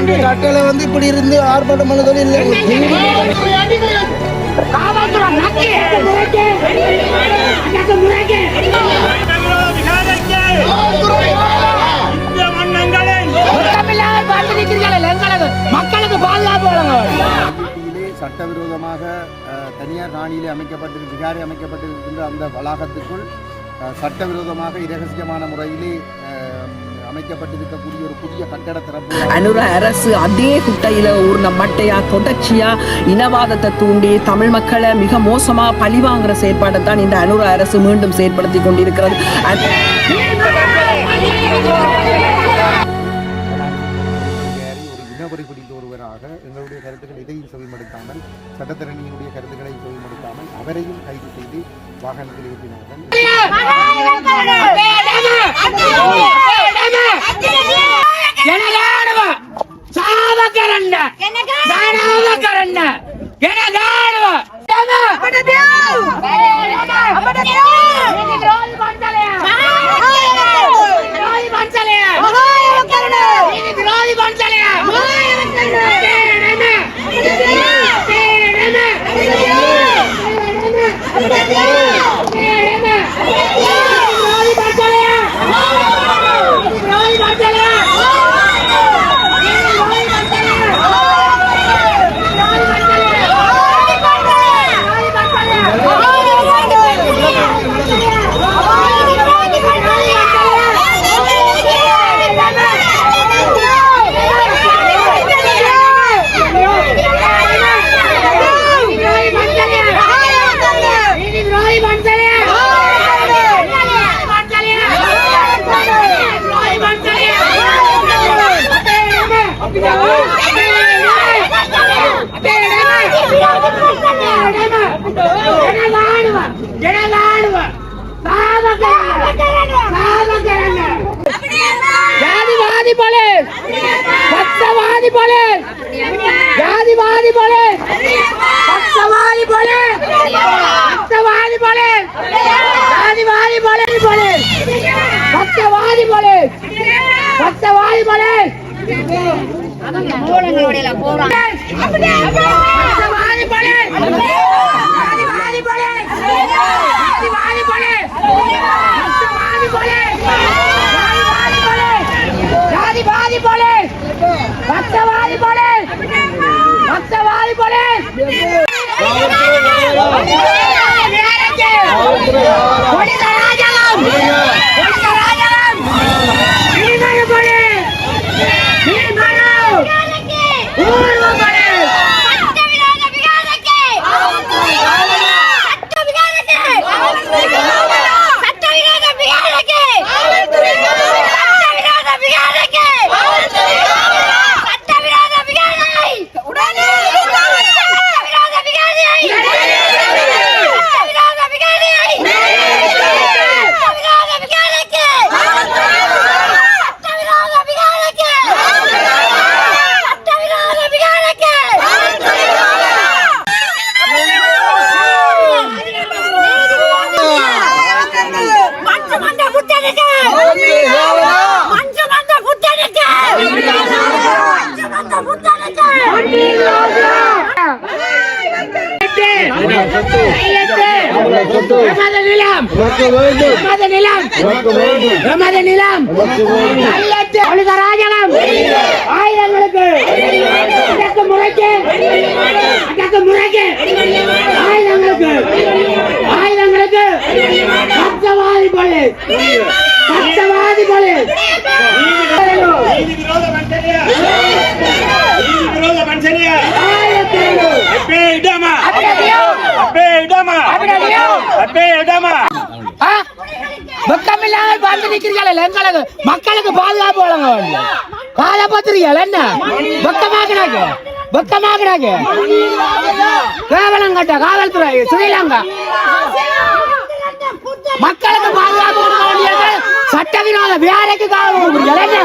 கட்டளை வந்து இப்படி இருந்து ஆர்ப்பாட்டம் பண்ணதோடு இல்லை. மக்களுக்கு பாதுகாப்பு சட்டவிரோதமாக தனியார் காணியிலே விகாரை அமைக்கப்பட்டிருக்கின்ற அந்த வளாகத்துக்குள் சட்டவிரோதமாக இரகசியமான முறையிலே அமைக்கப்பட்டிருக்கக்கூடிய ஒரு புதிய கட்டட திறப்பு அனுர அரசு அதே குட்டையில ஊர்ன மட்டையா தொடர்ச்சியா இனவாதத்தை தூண்டி தமிழ் மக்களை மிக மோசமா பழிவாங்குற செயற்பாட்டை தான் இந்த அனுர அரசு மீண்டும் செயற்படுத்தி கொண்டிருக்கிறது. எங்களுடைய கருத்துக்கள் எதையும் செவிமடுக்காமல் சட்டத்தரணியினுடைய கருத்துக்களை செவிமடுக்காமல் அவரையும் கைது செய்து வாகனத்தில் ஏற்றினார்கள். மக்களுக்கு பாதுகாப்பு வழங்க வேண்டும். காலப்பத்திரிகள் என்ன வெக்கமாக்குறாங்க கேவலம் கட்ட காவல்துறை ஸ்ரீலங்கா மக்களுக்கு பாதுகாப்பு கொடுக்க வேண்டியது சட்டவிரோத வியாரைக்கு காவல் கொடுக்குறீங்க.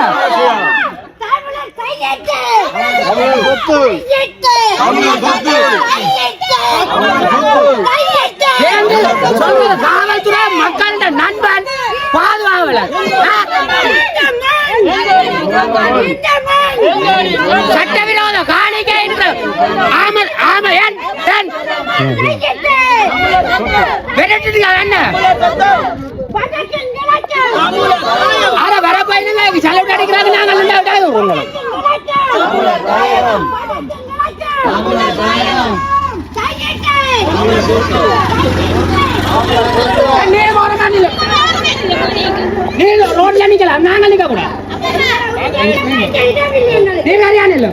காவல்துறை மக்களின் நண்பன் பாதுகாவலர் சட்டவிரோத காணிக்கை என்று ஆமல் ஆமல் ஏன் என்ன அட வரப்போயினுங்க செலவு அடிக்கிறாங்க நாங்கள் நீங்க ரோட்ல நிக்கலாம் நாங்கள் நிக்க கூடாது நீங்க அறியான் இல்ல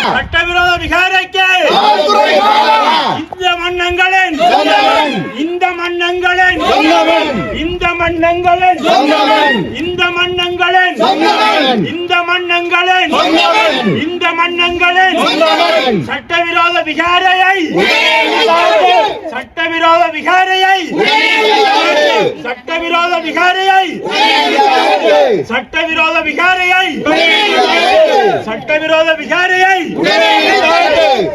சட்டவிரோத விகாரைக்கு இந்த மன்னங்களின் இந்த மன்னங்களின் இந்த மன்னங்களின் இந்த மன்னங்களின் இந்த மன்னங்களின் இந்த மன்னங்களின் சட்டவிரோத விகாரையை சட்டவிரோத விகாரையை சட்டவிரோத விகாரையை சட்டவிரோத விகாரையை சட்டவிரோத விகாரையை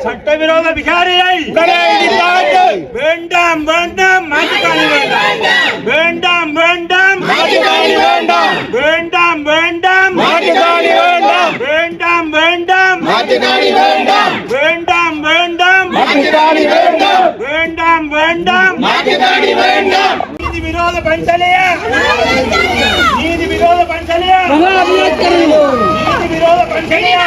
சட்டவிரோத விகாரையை வேண்டாம் வேண்டாம் மாட்டுக்காணி வேண்டாம் வேண்டாம் மாட்டுக்காணி வேண்டாம் வேண்டாம் மாட்டுக்காணி வேண்டாம் வேண்டாம் மாட்டுக்காணி வேண்டாம் வேண்டாம் மாட்டுக்காணி வேண்டாம் வேண்டாம் மாட்டுக்காணி வேண்டாம் நீதி விரோத பஞ்சலைய நீதி விரோத பஞ்சலைய நீதி விரோத பஞ்சலைய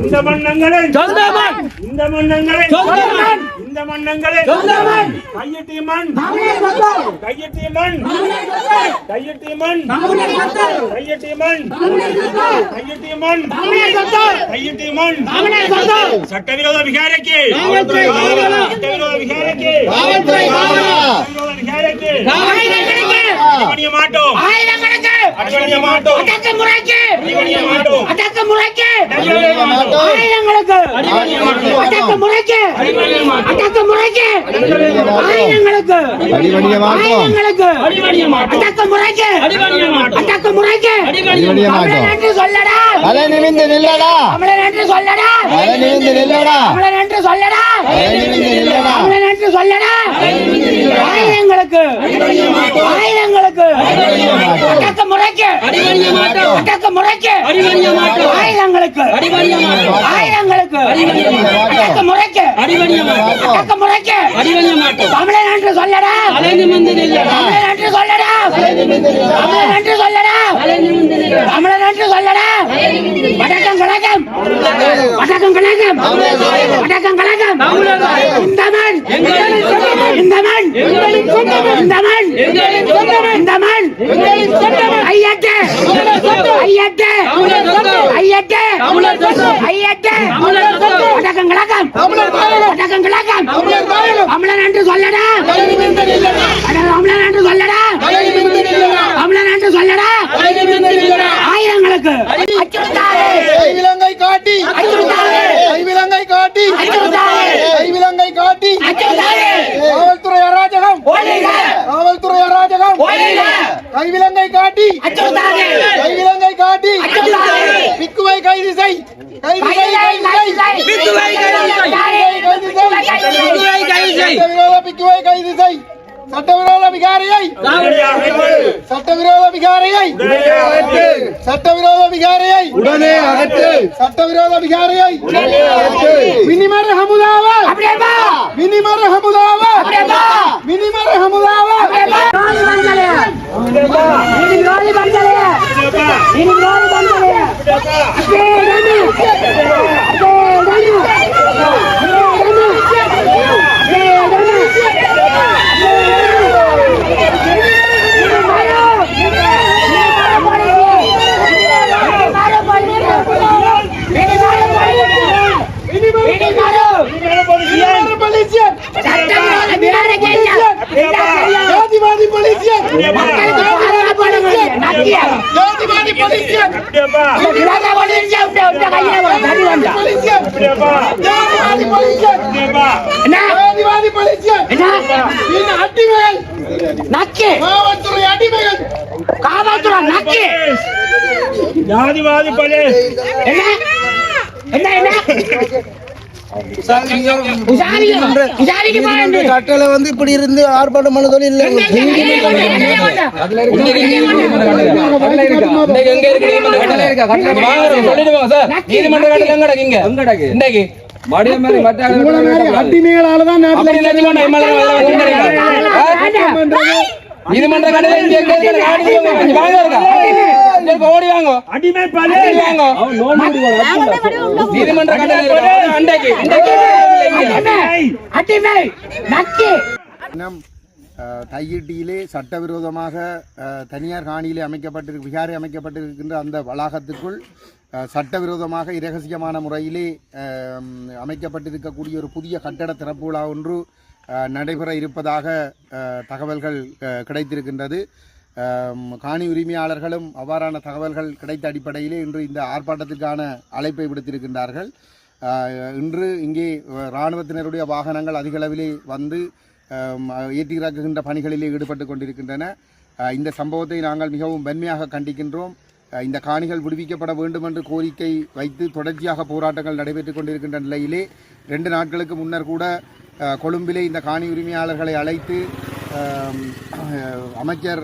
இந்த மன்னங்களின் இந்த மன்னங்களின் இந்த மன்னங்களின் கையெட்டி மண் கையெட்டி மண் கையெட்டி மண் கையெட்டி மண் கையெட்டி மண் கையெட்டி மண் சட்டவிரோத விகாரைக்கு சட்டவிரோத விகாரைக்கு சட்டவிரோத விகாரைக்கு அடிபணிய மாட்டோம் அடிபணிய மாட்டோம் அடக்க முறைக்கு அடிபணிய மாட்டோம் அடக்க முறைக்கு ஆயுதங்களுக்கு அடக்க முறைக்கு அடக்க முறைக்கு ஆயுதங்களுக்கு அடிபணிய மாட்டோம் ஆயுதங்களுக்கு அடக்க முறைக்கு அடக்க முறைக்கு தமிழன் என்று சொல்லடா தலை நிமிர்ந்து நில்லடா தமிழன் என்று சொல்லடா தலை நிமிர்ந்து நில்லடா தமிழன் என்று சொல்லடா தலை நிமிர்ந்து நில்லடா தமிழன் என்று சொல்லடா ஆயுதங்களுக்கு ஆயுதங்களுக்கு அடக்க முறைக்கு அடக்க முறைக்கு ஆயுதங்களுக்கு ஆயுதங்களுக்கு அடக்க முறைக்கு அடக்க முறைக்கு தமிழன் என்று சொல்லடா தமிழன் என்று சொல்லடா தமிழன் என்று சொல்லடா தமிழன் என்று சொல்லடா வடக்கம் கழகம் வடக்கம் கழகம் வடக்கம் கழகம் இந்த மண் இந்த மண் இந்த மண் இந்த மண் ஐயட்டு ஐயட்டு ஐயட்டு ஐயட்டு வடக்கம் கழகம் வடக்கம் கழகம் தமிழன் என்று சொல்லடா தமிழன் என்று சொல்லடா தமிழன் என்று சொல்லடா ஆயிரங்களுக்கு கைவிலங்கை காட்டி கைவிலங்கை காட்டி கைவிலங்கை காட்டி காவல்துறை அராஜகம் காவல்துறை அராஜகம் கைவிலங்கை காட்டி கைவிலங்கை காட்டி பிக்குவை கைது செய் கைது செய் பிக்குவை கைது செய் சட்டவிரோத விகாரியை சட்டவிரோத விகாரியை சட்டவிரோத விகாரியை உடனே அகற்று சட்டவிரோத விகாரியை மினிமர் ஹமுதாவா மினிமர் ஹமுதாவா மினிமர் ஹமுதாவா Hey! அப்படியாப்பா இவங்க போலீஸ் உங்க கையில தடி வந்தா அப்படியாப்பா ஜாதிவாதி போலீஸ்கார். அப்படியாப்பா என்ன ஜாதிவாதி போலீஸ்கார். என்ன இந்த அடிமைகள், நக்கி காவல்துறை அடிமைகள். காவல்துறை நக்கி ஜாதிவாதி பலே என்ன என்ன என்ன உசாரிக்கு பாருங்க கட்டளை வந்து இப்படி இருந்து ஆர்ப்பாட்டம் பண்ணதோடு இல்லை அடிமைகளாலதான் அடிமை பலே அடிமை நக்கி இன்னும் தையிட்டியிலே சட்டவிரோதமாக தனியார் காணியிலே விகாரை அமைக்கப்பட்டிருக்கின்ற அந்த வளாகத்துக்குள் சட்டவிரோதமாக இரகசியமான முறையிலே அமைக்கப்பட்டிருக்கக்கூடிய ஒரு புதிய கட்டட திறப்பு விழா ஒன்று நடைபெற இருப்பதாக தகவல்கள் கிடைத்திருக்கின்றது. காணி உரிமையாளர்களும் அவ்வாறான தகவல்கள் கிடைத்த அடிப்படையிலே இன்று இந்த ஆர்ப்பாட்டத்திற்கான அழைப்பை விடுத்திருக்கின்றார்கள். இன்று இங்கே இராணுவத்தினருடைய வாகனங்கள் அதிக அளவிலே வந்து ஏற்றி இறக்குகின்ற பணிகளிலே ஈடுபட்டு கொண்டிருக்கின்றன. இந்த சம்பவத்தை நாங்கள் மிகவும் வன்மையாக கண்டிக்கின்றோம். இந்த காணிகள் விடுவிக்கப்பட வேண்டும் என்று கோரிக்கை வைத்து தொடர்ச்சியாக போராட்டங்கள் நடைபெற்று கொண்டிருக்கின்ற நிலையிலே 2 நாட்களுக்கு முன்னர் கூட கொழும்பிலே இந்த காணி உரிமையாளர்களை அழைத்து அமைச்சர்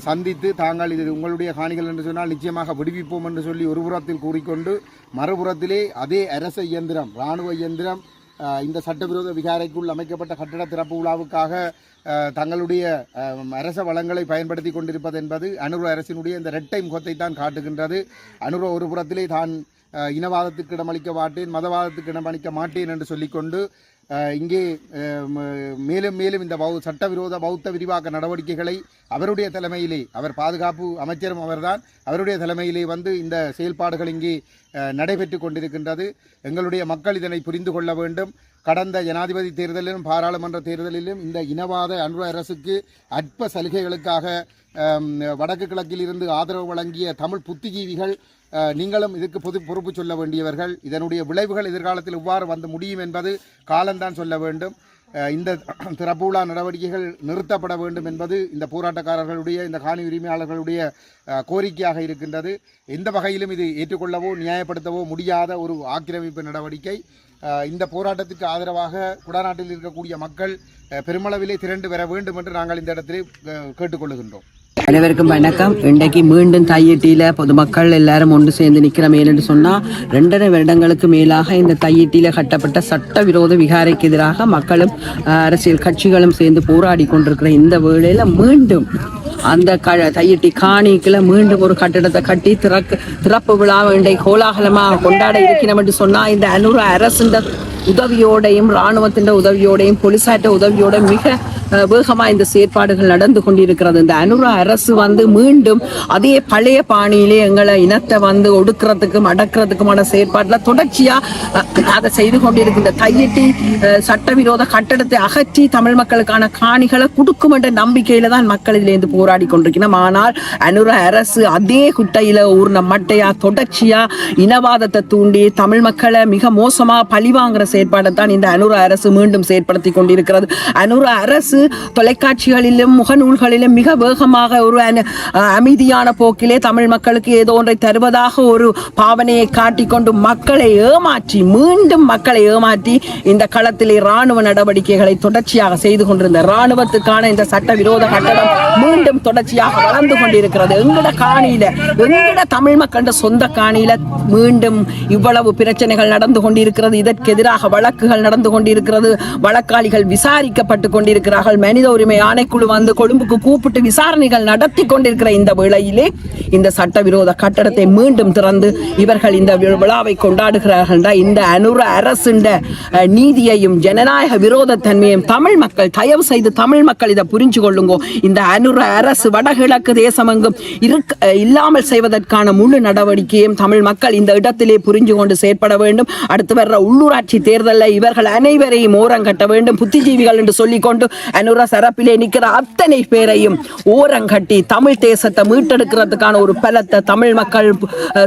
சந்தித்து தாங்கள் இது உங்களுடைய காணிகள் என்று சொன்னால் நிச்சயமாக விடுவிப்போம் என்று சொல்லி ஒரு புறத்தில் கூறிக்கொண்டு மறுபுறத்திலே அதே அரச இயந்திரம் இராணுவ இயந்திரம் இந்த சட்டவிரோத விகாரைக்குள் அமைக்கப்பட்ட கட்டட திறப்பு விழாவுக்காக தங்களுடைய அரச வளங்களை பயன்படுத்தி கொண்டிருப்பது என்பது அனுர அரசினுடைய இந்த இரட்டை முகத்தை தான் காட்டுகின்றது. அனுர ஒரு புறத்திலே தான் இனவாதத்துக்கு இடமளிக்க மாட்டேன், மதவாதத்துக்கு இடமளிக்க மாட்டேன் என்று சொல்லிக்கொண்டு இங்கே மேலும் மேலும் இந்த சட்டவிரோத பௌத்த விரிவாக்க நடவடிக்கைகளை அவருடைய தலைமையிலே, அவர் பாதுகாப்பு அமைச்சரும் அவர்தான், அவருடைய தலைமையிலே வந்து இந்த செயல்பாடுகள் இங்கே நடைபெற்று கொண்டிருக்கின்றது. எங்களுடைய மக்கள் இதனை புரிந்து கொள்ள வேண்டும். கடந்த ஜனாதிபதி தேர்தலிலும் பாராளுமன்ற தேர்தலிலும் இந்த இனவாத அனுர அரசுக்கு அற்ப சலுகைகளுக்காக வடக்கு கிழக்கில் இருந்து ஆதரவு வழங்கிய தமிழ் புத்திஜீவிகள் நீங்களும் இதுக்கு பொறுப்பு சொல்ல வேண்டியவர்கள். இதனுடைய விளைவுகள் எதிர்காலத்தில் எவ்வாறு வந்து முடியும் என்பது காலம்தான் சொல்ல வேண்டும். இந்த திறப்பு விழா நடவடிக்கைகள் நிறுத்தப்பட வேண்டும் என்பது இந்த போராட்டக்காரர்களுடைய, இந்த காணி உரிமையாளர்களுடைய கோரிக்கையாக இருக்கின்றது. எந்த வகையிலும் இது ஏற்றுக்கொள்ளவோ நியாயப்படுத்தவோ முடியாத ஒரு ஆக்கிரமிப்பு நடவடிக்கை. இந்த போராட்டத்துக்கு ஆதரவாக குடாநாட்டில் இருக்கக்கூடிய மக்கள் பெருமளவிலே திரண்டு வர வேண்டும் என்று நாங்கள் இந்த இடத்திலே கேட்டுக்கொள்ளுகின்றோம். அனைவருக்கும் வணக்கம். இன்றைக்கு மீண்டும் தையிட்டியில பொதுமக்கள் எல்லாரும் ஒன்று சேர்ந்து நிற்கிறோம். ஏன்னு சொன்னா 2.5 வருடங்களுக்கு மேலாக இந்த தையிட்டியில கட்டப்பட்ட சட்டவிரோத விகாரைக்கு எதிராக மக்களும் அரசியல் கட்சிகளும் சேர்ந்து போராடி கொண்டிருக்கிற இந்த வேளையில மீண்டும் அந்த தையிட்டி காணிக்குள்ள மீண்டும் ஒரு கட்டிடத்தை கட்டி திறப்பு விழா இன்றைக்கு கோலாகலமாக கொண்டாட இருக்கிறோம் என்று சொன்னா இந்த அனுர அரசின் உதவியோடையும் இராணுவத்தின் உதவியோடையும் போலீசாற்ற உதவியோட மிக வேகமாக இந்த செயற்பாடுகள் நடந்து கொண்டிருக்கிறது. இந்த அனுர அரசு வந்து மீண்டும் அதே பழைய பாணியிலே எங்களை இனத்தை வந்து ஒடுக்கிறதுக்கும் அடக்கிறதுக்குமான செயற்பாட்டில் தொடர்ச்சியா அதை செய்து கொண்டிருக்கின்ற தையிட்டி சட்டவிரோத கட்டடத்தை அகற்றி தமிழ் மக்களுக்கான காணிகளை கொடுக்கும் என்ற நம்பிக்கையில தான் மக்கள் இதிலிருந்து போராடி கொண்டிருக்கிறோம். ஆனால் அனுர அரசு அதே குட்டையில ஊர்ன மட்டையா தொடர்ச்சியா இனவாதத்தை தூண்டி தமிழ் மக்களை மிக மோசமா பழிவாங்குற செயற்பாடைத்தான் இந்த அனுர அரசு மீண்டும் செயற்படுத்தி கொண்டிருக்கிறது. அனுர அரசு தொலைக்காட்சிகளிலும் முகநூல்களிலும் மிக வேகமாக ஒரு அமைதியான போக்கிலே தமிழ் மக்களுக்கு ஏதோ ஒன்றை தருவதாக ஒரு பாவனையை காட்டிக்கொண்டு மக்களை ஏமாற்றி மீண்டும் மக்களை ஏமாற்றி இந்த களத்திலே இராணுவ நடவடிக்கைகளை தொடர்ச்சியாக செய்து கொண்டிருந்த இராணுவத்துக்கான இந்த சட்டவிரோத கட்டடம் மீண்டும் தொடர்ச்சியாக வளர்ந்து கொண்டிருக்கிறது. எங்கட காணியில, எங்கட தமிழ் மக்கள் சொந்த காணியில மீண்டும் இவ்வளவு பிரச்சனைகள் நடந்து கொண்டிருக்கிறது. இதற்கு எதிராக வழக்குகள் நடந்து கொண்டிருக்கிறது. வழக்காளிகள் விசாரிக்கப்பட்டு கொண்டிருக்கிறார்கள். மனித உரிமை ஆணைக்குழு வந்து கொழும்புக்கு கூப்பிட்டு விசாரணைகள் நடத்தி கொண்டிருக்கிற இந்த வேளையிலே இந்த சட்டவிரோத கட்டடத்தை மீண்டும் திறந்து இவர்கள் இந்த விழாவை கொண்டாடுகிறார்கள். இந்த அனுர அரசின் நீதியையும் ஜனநாயக விரோத தன்மையும் தமிழ் மக்கள் தயவு செய்து தமிழ் மக்கள் இதை புரிஞ்சு கொள்ளுங்க. இந்த அனுர அரசு வடகிழக்கு தேசமெங்கும் இல்லாமல் செய்வதற்கான முழு நடவடிக்கையும் தமிழ் மக்கள் இந்த இடத்திலே புரிஞ்சு கொண்டு செயற்பட வேண்டும். அடுத்து வர்ற உள்ளூராட்சி தேர்தலில் இவர்கள் அனைவரையும் ஓரங்கட்ட வேண்டும். புத்திஜீவிகள் என்று சொல்லிக்கொண்டு அனுர சரப்பிலே நிற்கிற அத்தனை பேரையும் ஓரங்கட்டி தமிழ் தேசத்தை மீட்டெடுக்கிறதுக்கான ஒரு பலத்தை தமிழ் மக்கள்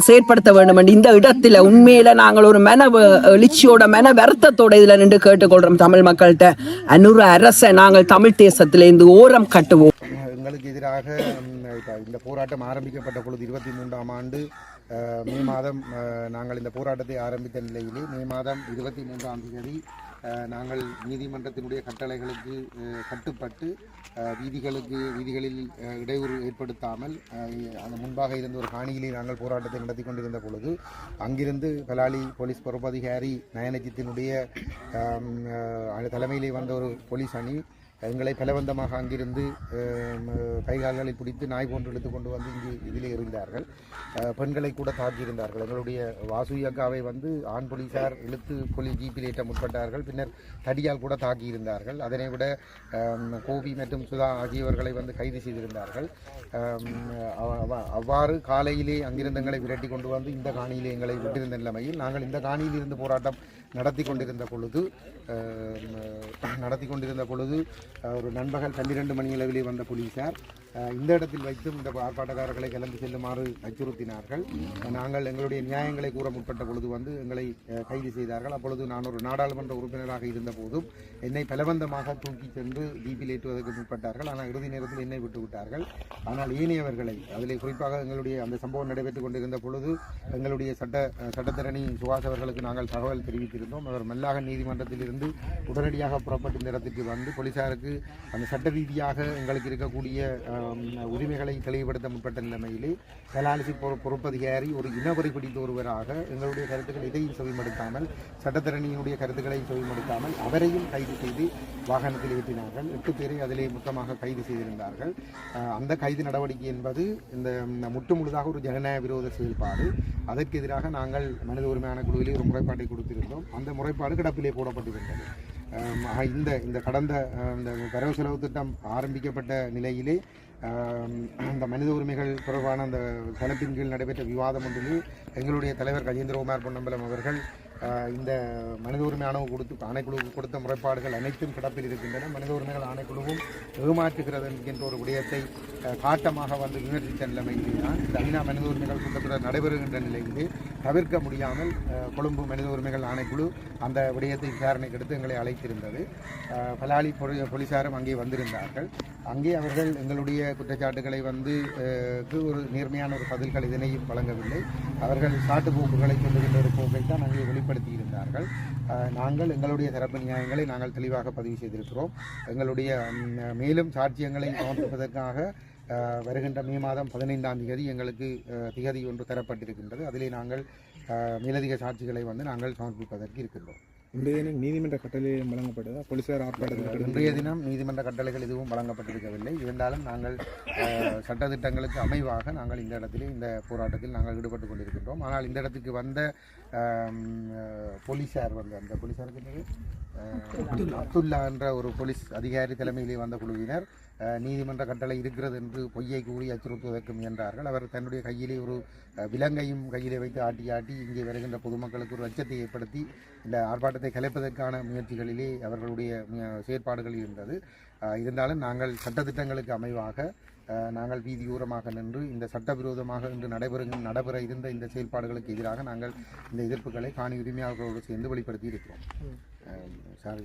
செயற்படுத்த வேண்டும் என்று இந்த இடத்துல உண்மையில நாங்கள் ஒரு மன எழுச்சியோட மன வருத்தத்தோட இதுல நின்று கேட்டுக்கொள்றோம் தமிழ் மக்கள்கிட்ட. அனுர அரசை நாங்கள் தமிழ் தேசத்திலிருந்து ஓரம் கட்டுவோம். எங்களுக்கு எதிராக இந்த போராட்டம் ஆரம்பிக்கப்பட்ட பொழுது 23ஆம் ஆண்டு மே மாதம் நாங்கள் இந்த போராட்டத்தை ஆரம்பித்த நிலையிலே மே மாதம் 23ஆம் தேதி நாங்கள் நீதிமன்றத்தினுடைய கட்டளைகளுக்கு கட்டுப்பட்டு வீதிகளில் இடையூறு ஏற்படுத்தாமல் அந்த முன்பாக இருந்த ஒரு காணியிலே நாங்கள் போராட்டத்தை நடத்தி கொண்டிருந்த பொழுது அங்கிருந்து பலாலி போலீஸ் பொறுப்பதிகாரி நயனஜித்தினுடைய தலைமையிலே வந்த ஒரு போலீஸ் அணி எங்களை பலவந்தமாக அங்கிருந்து கைகால்களை பிடித்து நாய் போன்று இழுத்து கொண்டு வந்து இதிலே இருந்தார்கள். பெண்களை கூட தாக்கியிருந்தார்கள். எங்களுடைய வாசு அக்காவை வந்து ஆண் போலீசார் இழுத்து ஜீப்பில் ஏற்ற முற்பட்டார்கள். பின்னர் தடியால் கூட தாக்கியிருந்தார்கள். அதனை விட கோபி மற்றும் சுதா ஆகியவர்களை வந்து கைது செய்திருந்தார்கள். அவ்வாறு காலையிலே அங்கிருந்து எங்களை விரட்டி கொண்டு வந்து இந்த காணியிலே எங்களை விட்டிருந்த நிலைமையில் நாங்கள் இந்த காணியில் இருந்து போராட்டம் நடத்தி கொண்டிருந்த பொழுது ஒரு நண்பகல் 12 மணி அளவிலே வந்த போலீசார் இந்த இடத்தில் வைத்தும் இந்த ஆர்ப்பாட்டக்காரர்களை கலந்து செல்லுமாறு அச்சுறுத்தினார்கள். நாங்கள் எங்களுடைய நியாயங்களை கூற முற்பட்ட பொழுது வந்து எங்களை கைது செய்தார்கள். அப்பொழுது நான் ஒரு நாடாளுமன்ற உறுப்பினராக இருந்த போதும் என்னை பலவந்தமாக தூக்கி சென்று ஜீப்பில் ஏற்றுவதற்கு முற்பட்டார்கள். ஆனால் இறுதி நேரத்தில் என்னை விட்டுவிட்டார்கள். ஆனால் ஏனையவர்களை அதிலே குறிப்பாக எங்களுடைய அந்த சம்பவம் நடைபெற்றுக் கொண்டிருந்த பொழுது எங்களுடைய சட்டத்தரணி சுகாஸ் அவர்களுக்கு நாங்கள் தகவல் தெரிவித்திருந்தோம். அவர் மெல்லாக நீதிமன்றத்திலிருந்து உடனடியாக புறப்பட்டு இந்த இடத்திற்கு வந்து போலீசாருக்கு அந்த சட்ட ரீதியாக எங்களுக்கு இருக்கக்கூடிய உரிமைகளை தெளிவுபடுத்த முற்பட்ட நிலைமையிலே கலாலிசி பொறுப்பதிகாரி ஒரு இனவரை பிடித்த ஒருவராக எங்களுடைய கருத்துக்கள் எதையும் செவிமடுத்தாமல் சட்டத்தரணியினுடைய கருத்துக்களை செவிமடுத்தாமல் அவரையும் கைது செய்து வாகனத்தில் ஏற்றினார்கள். 8 பேரை அதிலே மொத்தமாக கைது செய்திருந்தார்கள். அந்த கைது நடவடிக்கை என்பது இந்த முற்றுமுழுதாக ஒரு ஜனநாயக விரோத செயல்பாடு. அதற்கு எதிராக நாங்கள் மனித உரிமையான குழுவிலே ஒரு முறைப்பாட்டை கொடுத்திருந்தோம். அந்த முறைப்பாடு கிடப்பிலே போடப்பட்டிருந்தது. இந்த கடந்த இந்த வரவு செலவு திட்டம் ஆரம்பிக்கப்பட்ட நிலையிலே அந்த மனித உரிமைகள் தொடர்பான அந்த தளத்தின் கீழ் நடைபெற்ற விவாதம் ஒன்றிலே எங்களுடைய தலைவர் கஜேந்திரகுமார் பொன்னம்பலம் அவர்கள் இந்த மனித உரிமை ஆணைக்குழுவுக்கு கொடுத்த முறைப்பாடுகள் அனைத்தும் கிடப்பில் இருக்கின்றன. மனித உரிமைகள் ஆணைக்குழுவும் ஏமாற்றுகிறது என்கின்ற ஒரு விடயத்தை காட்டமாக வந்து விமர்சித்த நிலைமையிலே தான் இந்த ஐநா மனித உரிமைகள் கூட்டத்தொடர் நடைபெறுகின்ற நிலையிலே தவிர்க்க முடியாமல் கொழும்பு மனித உரிமைகள் ஆணைக்குழு அந்த விடயத்தை விசாரணைக்கு எடுத்து எங்களை அழைத்திருந்தது. பலாலி போலீசாரும் அங்கே வந்திருந்தார்கள். அங்கே அவர்கள் எங்களுடைய குற்றச்சாட்டுகளை வந்து ஒரு நேர்மையான ஒரு பதில்கள் இதனையும் வழங்கவில்லை. அவர்கள் சாட்டுப்போக்குகளை சொல்லுகின்ற ஒரு போக்கை தான் அங்கே வெளிப்படுத்தி இருந்தார்கள். நாங்கள் எங்களுடைய தரப்பு நியாயங்களை நாங்கள் தெளிவாக பதிவு செய்திருக்கிறோம். எங்களுடைய மேலும் சாட்சியங்களை சமர்ப்பிப்பதற்காக வருகின்ற மே மாதம் 15ஆம் தேதி எங்களுக்கு திகதி ஒன்று தரப்பட்டிருக்கின்றது. அதிலே நாங்கள் மேலதிக சாட்சிகளை வந்து நாங்கள் சமர்ப்பிப்பதற்கு இருக்கின்றோம். இன்றைய தினம் நீதிமன்ற கட்டளை வழங்கப்பட்டதா? போலீசார் ஆர்ப்பாட்டத்தில் இன்றைய தினம் நீதிமன்ற கட்டளைகள் எதுவும் வழங்கப்பட்டிருக்கவில்லை. இருந்தாலும் நாங்கள் சட்டத்திட்டங்களுக்கு அமைவாக நாங்கள் இந்த இடத்திலே இந்த போராட்டத்தில் நாங்கள் ஈடுபட்டு கொண்டிருக்கின்றோம். ஆனால் இந்த இடத்துக்கு வந்த போலீசார் வந்து அந்த போலீசாருக்கு அப்துல்லா என்ற ஒரு போலீஸ் அதிகாரி தலைமையிலே வந்த குழுவினர் நீதிமன்ற கட்டளை இருக்கிறது என்று பொய்யை கூறி அச்சுறுத்துவதற்கு முயன்றார்கள். அவர் தன்னுடைய கையிலே ஒரு விலங்கையும் கையிலே வைத்து ஆட்டி இங்கே வருகின்ற பொதுமக்களுக்கு ஒரு அச்சத்தை ஏற்படுத்தி இந்த ஆர்ப்பாட்டத்தை கலைப்பதற்கான முயற்சிகளிலே அவர்களுடைய செயற்பாடுகள் இருந்தது. இருந்தாலும் நாங்கள் சட்டத்திட்டங்களுக்கு அமைவாக நாங்கள் வீதியூரமாக நின்று இந்த சட்டவிரோதமாக இன்று நடைபெற இருந்த இந்த செயல்பாடுகளுக்கு எதிராக நாங்கள் இந்த எதிர்ப்புகளை காணி உரிமையாளர்களோடு சேர்ந்து வெளிப்படுத்தி இருக்கிறோம். சாரி.